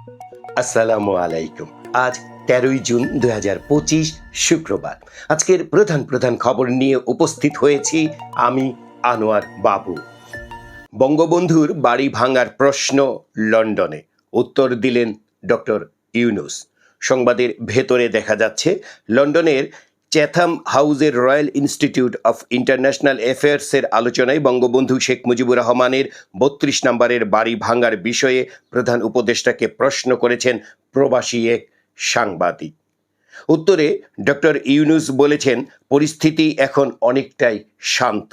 আসসালামু আলাইকুম। আজ ১৩ই জুন ২০২৫ শুক্রবার। আজকের প্রধান প্রধান খবর নিয়ে উপস্থিত হয়েছি আমি আনোয়ার বাবু। বঙ্গবন্ধুর বাড়ি ভাঙার প্রশ্ন লন্ডনে, উত্তর দিলেন ডক্টর ইউনূস। সংবাদের ভেতরে দেখা যাচ্ছে লন্ডনের চ্যাথাম হাউসের রয়্যাল ইনস্টিটিউট অফ ইন্টারন্যাশনাল অ্যাফেয়ার্সের আলোচনায় বঙ্গবন্ধু শেখ মুজিবুর রহমানের ৩২ নম্বরের বাড়ি ভাঙার বিষয়ে প্রধান উপদেষ্টাকে প্রশ্ন করেছেন প্রবাসী এক সাংবাদিক। উত্তরে ডক্টর ইউনূস বলেছেন, পরিস্থিতি এখন অনেকটাই শান্ত,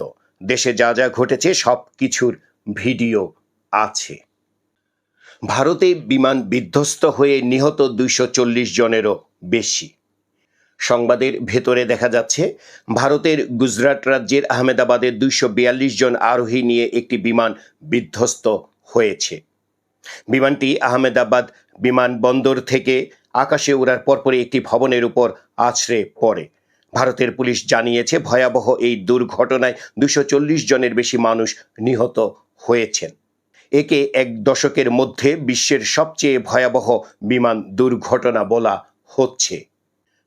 দেশে যা যা ঘটেছে সব কিছুর ভিডিও আছে। ভারতে বিমান বিধ্বস্ত হয়ে নিহত ২৪০ জনেরও বেশি। সংবাদের ভেতরে দেখা যাচ্ছে ভারতের গুজরাট রাজ্যের আহমেদাবাদের ২৪২ জন আরোহী নিয়ে একটি বিমান বিধ্বস্ত হয়েছে। বিমানটি আহমেদাবাদ বিমানবন্দর থেকে আকাশে ওড়ার পরপরই একটি ভবনের উপর আছড়ে পড়ে। ভারতের পুলিশ জানিয়েছে ভয়াবহ এই দুর্ঘটনায় ২৪০ জনের বেশি মানুষ নিহত হয়েছেন। একে এক দশকের মধ্যে বিশ্বের সবচেয়ে ভয়াবহ বিমান দুর্ঘটনা বলা হচ্ছে।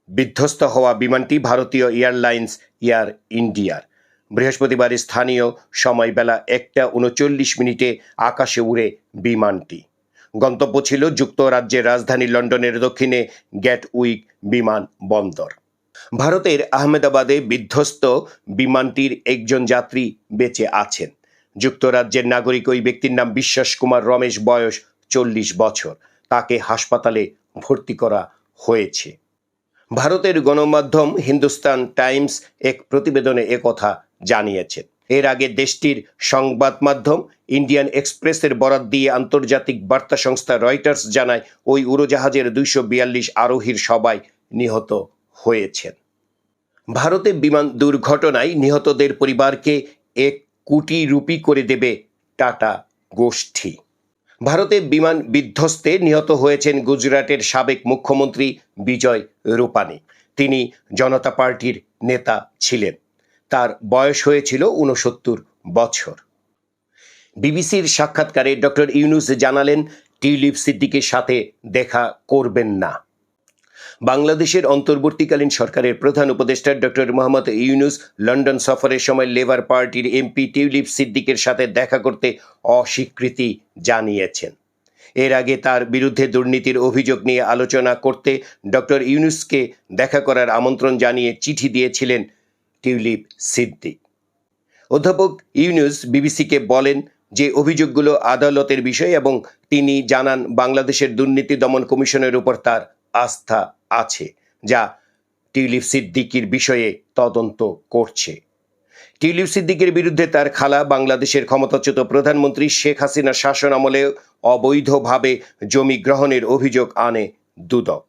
বিধ্বস্ত হওয়া বিমানটি ভারতীয় এয়ারলাইন্স এয়ার ইন্ডিয়ার। বৃহস্পতিবার স্থানীয় সময় বেলা ১টা ৩৯ আকাশে উড়ে বিমানটি। গন্তব্য ছিল যুক্তরাজ্যের রাজধানী লন্ডনের দক্ষিণে গ্যাটউইক বিমানবন্দর। ভারতের আহমেদাবাদে বিধ্বস্ত বিমানটির একজন যাত্রী বেঁচে আছেন। যুক্তরাজ্যের নাগরিক ওই ব্যক্তির নাম বিশ্বাস কুমার রমেশ, বয়স ৪০ বছর। তাকে হাসপাতালে ভর্তি করা হয়েছে। ভারতের গণমাধ্যম হিন্দুস্তান টাইমস এক প্রতিবেদনে একথা জানিয়েছেন। এর আগে দেশটির সংবাদ মাধ্যম ইন্ডিয়ান এক্সপ্রেসের বরাত দিয়ে আন্তর্জাতিক বার্তা সংস্থা রয়টার্স জানায়, ওই উড়োজাহাজের ২৪২ আরোহীর সবাই নিহত হয়েছেন। ভারতে বিমান দুর্ঘটনায় নিহতদের পরিবারকে ১ কোটি রুপি করে দেবে টাটা গোষ্ঠী। ভারতে বিমান বিধ্বস্তে নিহত হয়েছেন গুজরাটের সাবেক মুখ্যমন্ত্রী বিজয় রূপানি। তিনি জনতা পার্টির নেতা ছিলেন। তার বয়স হয়েছিল ৬৯ বছর। বিবিসির সাক্ষাৎকারে ডক্টর ইউনূস জানালেন, টিউলিপ সিদ্দিকের সাথে দেখা করবেন না। বাংলাদেশের অন্তর্বর্তীকালীন সরকারের প্রধান উপদেষ্টা ডক্টর মোহাম্মদ ইউনূস লন্ডন সফরের সময় লেবার পার্টির এমপি টিউলিপ সিদ্দিকের সাথে দেখা করতে অস্বীকৃতি জানিয়েছেন। এর আগে তার বিরুদ্ধে দুর্নীতির অভিযোগ নিয়ে আলোচনা করতে ডক্টর ইউনূসকে দেখা করার আমন্ত্রণ জানিয়ে চিঠি দিয়েছিলেন টিউলিপ সিদ্দিক। অধ্যাপক ইউনূস বিবিসিকে বলেন যে অভিযোগগুলো আদালতের বিষয় এবং তিনি জানান বাংলাদেশের দুর্নীতি দমন কমিশনের উপর তার আস্থা আছে, যা টিউলিপ সিদ্দিকির বিষয়ে তদন্ত করছে। টিউলিপ সিদ্দিকের বিরুদ্ধে তার খালা বাংলাদেশের ক্ষমতাচ্যুত প্রধানমন্ত্রী শেখ হাসিনার শাসন আমলে অবৈধভাবে জমি গ্রহণের অভিযোগ আনে দুদক।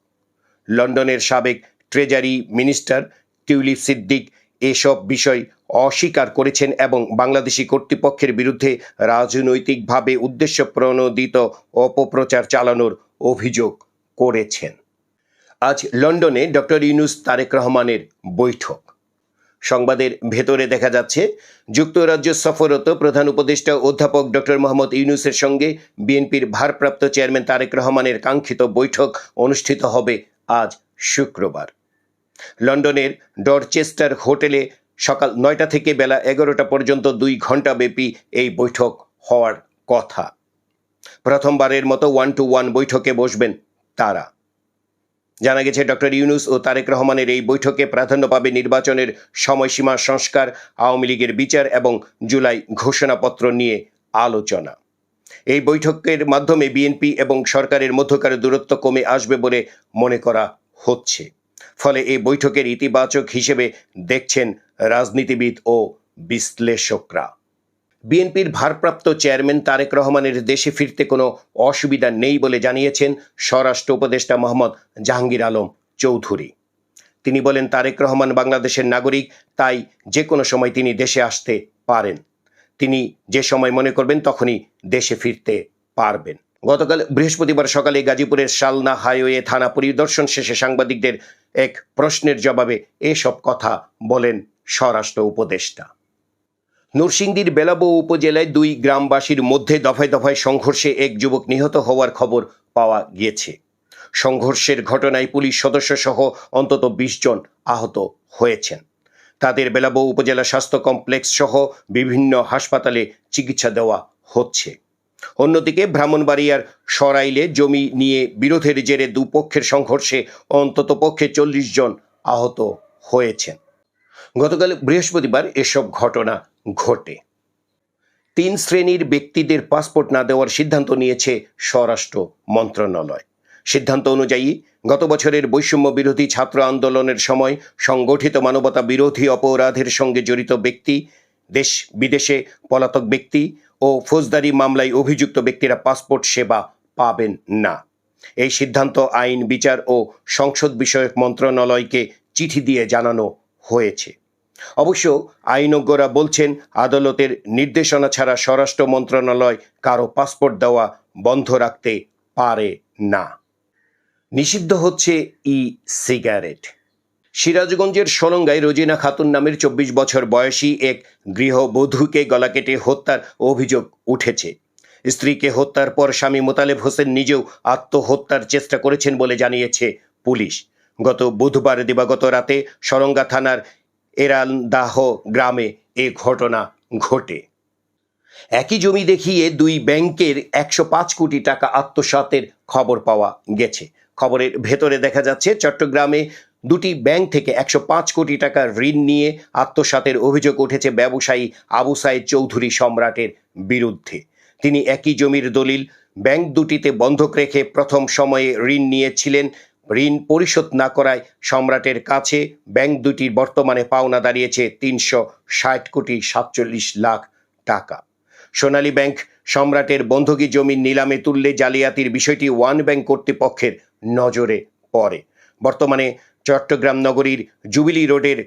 লন্ডনের সাবেক ট্রেজারি মিনিস্টার টিউলিপ সিদ্দিক এসব বিষয় অস্বীকার করেছেন এবং বাংলাদেশি কর্তৃপক্ষের বিরুদ্ধে রাজনৈতিকভাবে উদ্দেশ্যপ্রণোদিত অপপ্রচার চালানোর অভিযোগ করেছেন। আজ লন্ডনে ডক্টর ইউনূস তারেক রহমানের বৈঠক। সংবাদের ভেতরে দেখা যাচ্ছে যুক্তরাজ্য সফররত প্রধান উপদেষ্টা অধ্যাপক ডক্টর মোহাম্মদ ইউনূসের সঙ্গে বিএনপির ভারপ্রাপ্ত চেয়ারম্যান তারেক রহমানের কাঙ্ক্ষিত বৈঠক অনুষ্ঠিত হবে আজ শুক্রবার। লন্ডনের ডরচেস্টার হোটেলে সকাল ৯টা থেকে বেলা ১১টা পর্যন্ত ২ ঘণ্টা ব্যাপী এই বৈঠক হওয়ার কথা। প্রথমবারের মতো 1-to-1 বৈঠকে বসবেন তারা। জানা গেছে ডক্টর ইউনূস ও তারেক রহমানের এই বৈঠকে প্রাধান্য পাবে নির্বাচনের সময়সীমা সংস্কার, আওয়ামী লীগের বিচার এবং জুলাই ঘোষণাপত্র নিয়ে আলোচনা। এই বৈঠকের মাধ্যমে বিএনপি এবং সরকারের মধ্যকার দূরত্ব কমে আসবে বলে মনে করা হচ্ছে। ফলে এই বৈঠকের ইতিবাচক হিসেবে দেখছেন রাজনীতিবিদ ও বিশ্লেষকরা। বিএনপির ভারপ্রাপ্ত চেয়ারম্যান তারেক রহমানের দেশে ফিরতে কোনো অসুবিধা নেই বলে জানিয়েছেন স্বরাষ্ট্র উপদেষ্টা মোহাম্মদ জাহাঙ্গীর আলম চৌধুরী। তিনি বলেন, তারেক রহমান বাংলাদেশের নাগরিক, তাই যে কোনো সময় তিনি দেশে আসতে পারেন। তিনি যে সময় মনে করবেন তখনই দেশে ফিরতে পারবেন। গতকাল বৃহস্পতিবার সকালে গাজীপুরের শালনা হাইওয়ে থানা পরিদর্শন শেষে সাংবাদিকদের এক প্রশ্নের জবাবে এসব কথা বলেন স্বরাষ্ট্র উপদেষ্টা। নরসিংদীর বেলাবো উপজেলায় দুই গ্রামবাসীর মধ্যে দফায় দফায় সংঘর্ষে এক যুবক নিহত হওয়ার খবর পাওয়া গিয়েছে। সংঘর্ষের ঘটনায় পুলিশ সদস্য সহ অন্তত ২০ জন আহত হয়েছেন। তাদের বেলাবো উপজেলা স্বাস্থ্য কমপ্লেক্স সহ বিভিন্ন হাসপাতালে চিকিৎসা দেওয়া হচ্ছে। অন্যদিকে ব্রাহ্মণবাড়িয়ার সরাইলে জমি নিয়ে বিরোধের জেরে দুপক্ষের সংঘর্ষে অন্তত পক্ষে ৪০ জন আহত হয়েছেন। গতকাল বৃহস্পতিবার এসব ঘটনা ঘটে। ৩ শ্রেণীর ব্যক্তিদের পাসপোর্ট না দেওয়ার সিদ্ধান্ত নিয়েছে স্বরাষ্ট্র মন্ত্রণালয়। সিদ্ধান্ত অনুযায়ী গত বছরের বৈষম্য বিরোধী ছাত্র আন্দোলনের সময় সংগঠিত মানবতা বিরোধী অপরাধের সঙ্গে জড়িত ব্যক্তি, দেশ বিদেশে পলাতক ব্যক্তি ও ফৌজদারি মামলায় অভিযুক্ত ব্যক্তিরা পাসপোর্ট সেবা পাবেন না। এই সিদ্ধান্ত আইন, বিচার ও সংসদ বিষয়ক মন্ত্রণালয়কে চিঠি দিয়ে জানানো হয়েছে। অবশ্য আইনজ্ঞরা বলছেন, আদালতের নির্দেশনা ছাড়া স্বরাষ্ট্র মন্ত্রণালয় কারো পাসপোর্ট দেওয়া বন্ধ রাখতে পারে না। নিষিদ্ধ হচ্ছে সিগারেট। সিরাজগঞ্জের সলঙ্গায় রোজিনা খাতুন নামের ২৪ বছর বয়সী এক গৃহবধূকে গলা কেটে হত্যার অভিযোগ উঠেছে। স্ত্রীকে হত্যার পর স্বামী মোতালেব হোসেন নিজেও আত্মহত্যার চেষ্টা করেছেন বলে জানিয়েছে পুলিশ। গত বুধবার দিবাগত রাতে সলঙ্গা থানার এরালদাহ গ্রামে এ ঘটনা ঘটে। একই জমি দেখিয়ে দুই ব্যাংকের ১০৫ কোটি টাকা আত্মসাতের খবর পাওয়া গেছে। খবরের ভেতরে দেখা যাচ্ছে, চট্টগ্রামে দুটি ব্যাংক থেকে ১০৫ কোটি টাকা ঋণ নিয়ে আত্মসাতের অভিযোগ উঠেছে ব্যবসায়ী আবু সাইদ চৌধুরী সম্রাটের বিরুদ্ধে। তিনি একই জমির দলিল ব্যাংক দুটিতে বন্ধক রেখে প্রথম সময়ে ঋণ নিয়েছিলেন। ঋণ পরিশোধ না করায় সম্রাটের কাছে ব্যাংক দুটির বর্তমানে পাওনা দাঁড়িয়েছে ৩৬০ কোটি ৪৭ লাখ টাকা। সোনালী ব্যাংক সম্রাটের বন্ধকি জমি নিলামে তুললে জালিয়াতির বিষয়টি ওয়ান ব্যাংক কর্তৃপক্ষের নজরে পড়ে। বর্তমানে চট্টগ্রাম নগরীর জুবিলি রোডের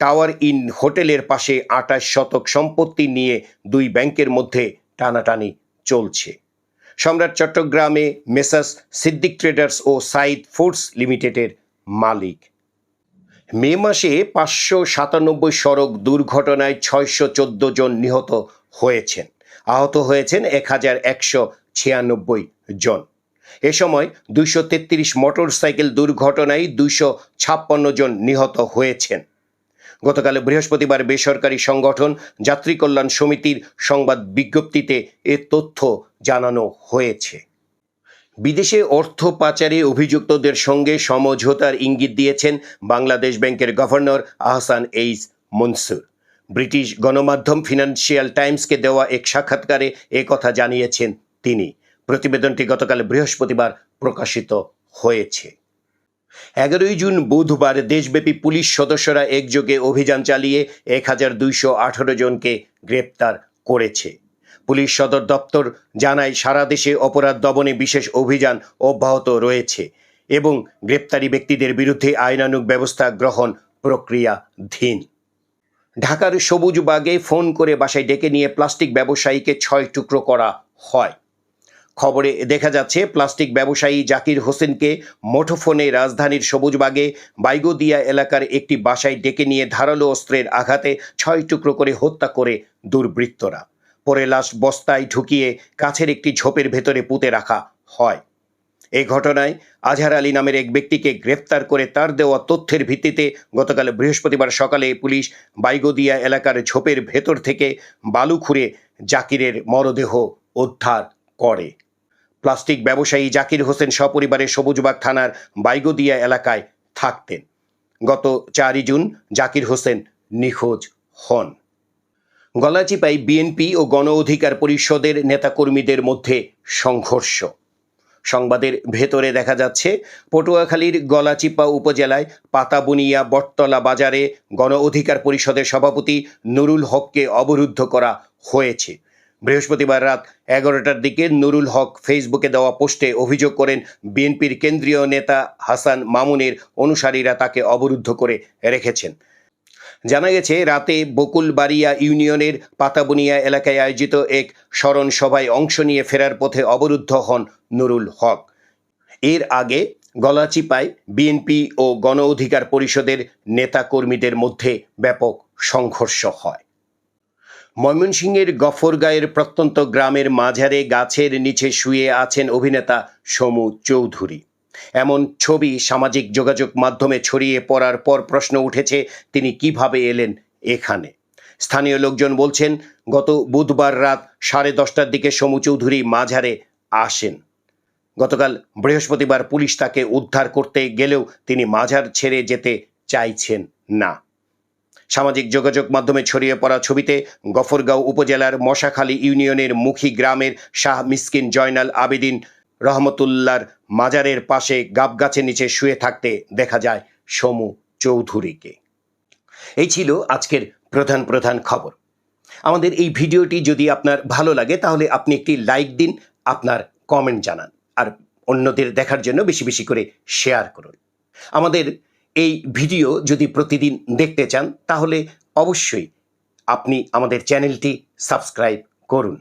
টাওয়ার ইন হোটেলের পাশে ২৮ শতক সম্পত্তি নিয়ে দুই ব্যাংকের মধ্যে টানাটানি চলছে। সম্রাট চট্টগ্রামে মেসার্স সিদ্দিক ট্রেডার্স ও সাইদ ফুডস লিমিটেডের মালিক। মে মাসে ৫৯৭ সড়ক দুর্ঘটনায় ৬১৪ জন নিহত হয়েছেন। আহত হয়েছেন ১১৯৬ জন। এ সময় ২৩৩ মোটরসাইকেল দুর্ঘটনায় ২৫৬ জন নিহত হয়েছেন। গতকাল বৃহস্পতিবার বেসরকারি সংগঠন যাত্রী কল্যাণ সমিতির সংবাদ বিজ্ঞপ্তিতে এ তথ্য জানানো হয়েছে। বিদেশে অর্থ পাচারে অভিযুক্তদের সঙ্গে সমঝোতার ইঙ্গিত দিয়েছেন বাংলাদেশ ব্যাংকের governor Ahsan H Mansur. British গণমাধ্যম ফিনান্সিয়াল টাইমসকে দেওয়া এক সাক্ষাৎকারে একথা জানিয়েছেন তিনি। প্রতিবেদনটি গতকাল বৃহস্পতিবার প্রকাশিত হয়েছে। ১১ জুন বুধবার দেশব্যাপী পুলিশ সদস্যরা একযোগে অভিযান চালিয়ে ১২১৮ জনকে গ্রেপ্তার করেছে। পুলিশ সদর দপ্তর জানায়, সারা দেশে অপরাধ দমনে বিশেষ অভিযান অব্যাহত রয়েছে এবং গ্রেপ্তারি ব্যক্তিদের বিরুদ্ধে আইনানুগ ব্যবস্থা গ্রহণ প্রক্রিয়াধীন। ঢাকার সবুজবাগে ফোন করে বাসায় ডেকে নিয়ে প্লাস্টিক ব্যবসায়ীকে ৬ টুকরো করা হয়। খবরে দেখা যাচ্ছে, প্লাস্টিক ব্যবসায়ী জাকির হোসেনকে মুঠোফোনে রাজধানীর সবুজবাগে বাইগোদিয়া এলাকার একটি বাসায় ডেকে নিয়ে ধারালো অস্ত্রের আঘাতে ৬ টুকরো করে হত্যা করে দুর্বৃত্তরা। পরে লাশ বস্তায় ঢুকিয়ে কাছের একটি ঝোপের ভেতরে পুঁতে রাখা হয়। এই ঘটনায় আজহার আলী নামের এক ব্যক্তিকে গ্রেফতার করে তার দেওয়া তথ্যের ভিত্তিতে গতকাল বৃহস্পতিবার সকালে পুলিশ বাইগোদিয়া এলাকার ঝোপের ভেতর থেকে বালু খুঁড়ে জাকিরের মরদেহ উদ্ধার করে। প্লাস্টিক ব্যবসায়ী জাকির হোসেন সপরিবারে সবুজবাগ থানার বাইগোদিয়া এলাকায় থাকতেন। গত ৪ জুন জাকির হোসেন নিখোঁজ হন। গলাচিপায় বিএনপি ও গণ অধিকার পরিষদের নেতাকর্মীদের মধ্যে সংঘর্ষ। সংবাদের ভেতরে দেখা যাচ্ছে, পটুয়াখালীর গলাচিপা উপজেলায় পাতাবুনিয়া বটতলা বাজারে গণ অধিকার পরিষদের সভাপতি নুরুল হককে অবরুদ্ধ করা হয়েছে। বৃহস্পতিবার রাত ১১টার দিকে নুরুল হক ফেসবুকে দেওয়া পোস্টে অভিযোগ করেন, বিএনপির কেন্দ্রীয় নেতা হাসান মামুনের অনুসারীরা তাকে অবরুদ্ধ করে রেখেছেন। জানা গেছে, রাতে বকুলবাড়িয়া ইউনিয়নের পাতাবুনিয়া এলাকায় আয়োজিত এক স্মরণ সভায় অংশ নিয়ে ফেরার পথে অবরুদ্ধ হন নুরুল হক। এর আগে গলাচিপায় বিএনপি ও গণ অধিকার পরিষদের নেতাকর্মীদের মধ্যে ব্যাপক সংঘর্ষ হয়। ময়মনসিংহের গফরগাঁয়ের প্রত্যন্ত গ্রামের মাঝারে গাছের নিচে শুয়ে আছেন অভিনেতা সমু চৌধুরী। এমন ছবি সামাজিক যোগাযোগ মাধ্যমে ছড়িয়ে পড়ার পর প্রশ্ন উঠেছে, তিনি কিভাবে এলেন এখানে। স্থানীয় লোকজন বলছেন, গত বুধবার রাত 10:30টার দিকে সমু চৌধুরী মাঝারে আসেন। গতকাল বৃহস্পতিবার পুলিশ তাকে উদ্ধার করতে গেলেও তিনি মাঝার ছেড়ে যেতে চাইছেন না। সামাজিক যোগাযোগ মাধ্যমে ছড়িয়ে পড়া ছবিতে গফরগাঁও উপজেলার মশাখালী ইউনিয়নের মুখী গ্রামের শাহ মিসকিন জয়নাল আবেদিন রহমতুল্লাহর মাজারের পাশে গাবগাছের নিচে শুয়ে থাকতে দেখা যায় সমু চৌধুরীকে। এই ছিল আজকের প্রধান প্রধান খবর। আমাদের এই ভিডিওটি যদি আপনার ভালো লাগে তাহলে আপনি একটি লাইক দিন, আপনার কমেন্ট জানান, আর অন্যদের দেখার জন্য বেশি বেশি করে শেয়ার করুন। আমাদের এই ভিডিও যদি প্রতিদিন দেখতে চান তাহলে অবশ্যই আপনি আমাদের চ্যানেলটি সাবস্ক্রাইব করুন।